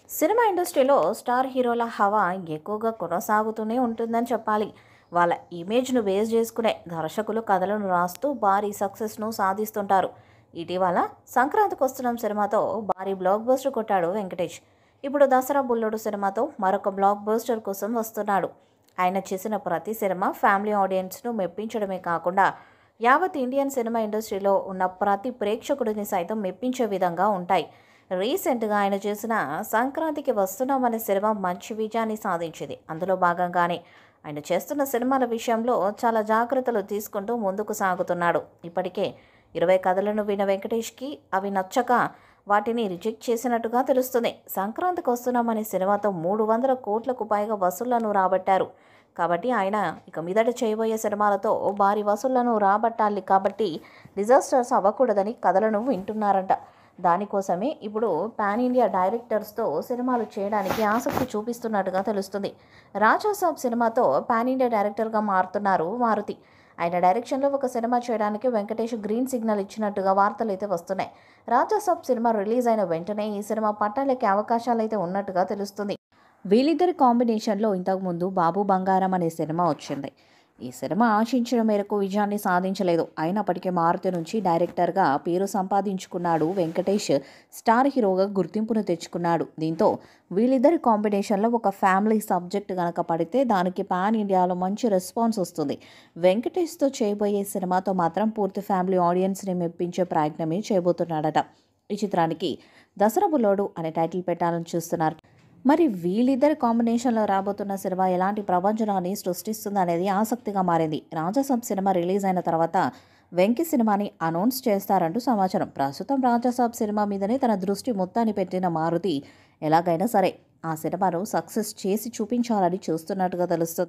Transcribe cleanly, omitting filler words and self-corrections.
Cinema ఇండస్ట్రీలో star హీరోల హవా ఎక్కువగా కొనసాగుతూనే ఉంటుందని చెప్పాలి. వాళ్ళ ఇమేజ్ను బేస్ చేసుకునే దర్శకులు కథలను రాస్తూ భారీ సక్సెస్ను సాధిస్తుంటారు. ఇటీవల సంక్రాంతికి వస్తున్నాం సినిమాతో భారీ బ్లాక్ బస్టర్ కొట్టాడు వెంకటేష్. ఇప్పుడు దసరా బుల్లోడు సినిమాతో మరొక బ్లాక్ బస్టర్ కోసం వస్తున్నాడు. ఆయన చేసిన ప్రతి సినిమా ఫ్యామిలీ ఆడియన్స్ను మెప్పించడమే కాకుండా యావత్ ఇండియన్ సినిమా ఇండస్ట్రీలో ఉన్న ప్రతి ప్రేక్షకుడిని సైతం మెప్పించే విధంగా ఉంటాయి. రీసెంట్గా ఆయన చేసిన సంక్రాంతికి వస్తున్నామనే సినిమా మంచి విజయాన్ని సాధించింది. అందులో భాగంగానే ఆయన చేస్తున్న సినిమాల విషయంలో చాలా జాగ్రత్తలు తీసుకుంటూ ముందుకు సాగుతున్నాడు. ఇప్పటికే 20 కథలను విన్న వెంకటేష్కి అవి నచ్చక వాటిని రిజెక్ట్ చేసినట్టుగా తెలుస్తుంది. సంక్రాంతికి వస్తున్నామనే సినిమాతో 300 కోట్లకు పైగా వసూళ్లను రాబట్టారు. కాబట్టి ఆయన ఇక మీదట చేయబోయే సినిమాలతో భారీ వసూళ్లను రాబట్టాలి. కాబట్టి డిజాస్టర్స్ అవ్వకూడదని కథలను వింటున్నారంట. దానికోసమే ఇప్పుడు పాన్ ఇండియా డైరెక్టర్స్తో సినిమాలు చేయడానికి ఆసక్తి చూపిస్తున్నట్టుగా తెలుస్తుంది. రాజాసాబ్ సినిమాతో పాన్ ఇండియా డైరెక్టర్గా మారుతున్నారు మారుతి. ఆయన డైరెక్షన్లో ఒక సినిమా చేయడానికి వెంకటేష్ గ్రీన్ సిగ్నల్ ఇచ్చినట్టుగా వార్తలు అయితే వస్తున్నాయి. రాజాసాబ్ సినిమా రిలీజ్ అయిన వెంటనే ఈ సినిమా పట్టాలెక్కే అవకాశాలు అయితే ఉన్నట్టుగా తెలుస్తుంది. వీళ్ళిద్దరి కాంబినేషన్లో ఇంతకుముందు బాబు బంగారం అనే సినిమా వచ్చింది. ఈ సినిమా ఆశించిన మేరకు విజయాన్ని సాధించలేదు. అయినప్పటికీ మారుతి నుంచి డైరెక్టర్గా పేరు సంపాదించుకున్నాడు వెంకటేష్. స్టార్ హీరోగా గుర్తింపును తెచ్చుకున్నాడు. దీంతో వీళ్ళిద్దరి కాంబినేషన్లో ఒక ఫ్యామిలీ సబ్జెక్ట్ కనుక పడితే దానికి పాన్ ఇండియాలో మంచి రెస్పాన్స్ వస్తుంది. వెంకటేష్తో చేయబోయే సినిమాతో మాత్రం పూర్తి ఫ్యామిలీ ఆడియన్స్ని మెప్పించే ప్రయత్నమే చేయబోతున్నాడట. ఈ చిత్రానికి దసరా బుల్లోడు అనే టైటిల్ పెట్టాలని చూస్తున్నారు. మరి వీళ్ళిద్దరి కాంబినేషన్లో రాబోతున్న సినిమా ఎలాంటి ప్రపంచనాన్ని సృష్టిస్తుంది అనేది ఆసక్తిగా మారింది. రాజాసాబ్ సినిమా రిలీజ్ అయిన తర్వాత వెంకీ సినిమాని అనౌన్స్ చేస్తారంటూ సమాచారం. ప్రస్తుతం రాజాసాబ్ సినిమా మీదనే తన దృష్టి మొత్తాన్ని పెట్టిన మారుతి ఎలాగైనా సరే ఆ సినిమాను సక్సెస్ చేసి చూపించాలని చూస్తున్నట్టుగా తెలుస్తుంది.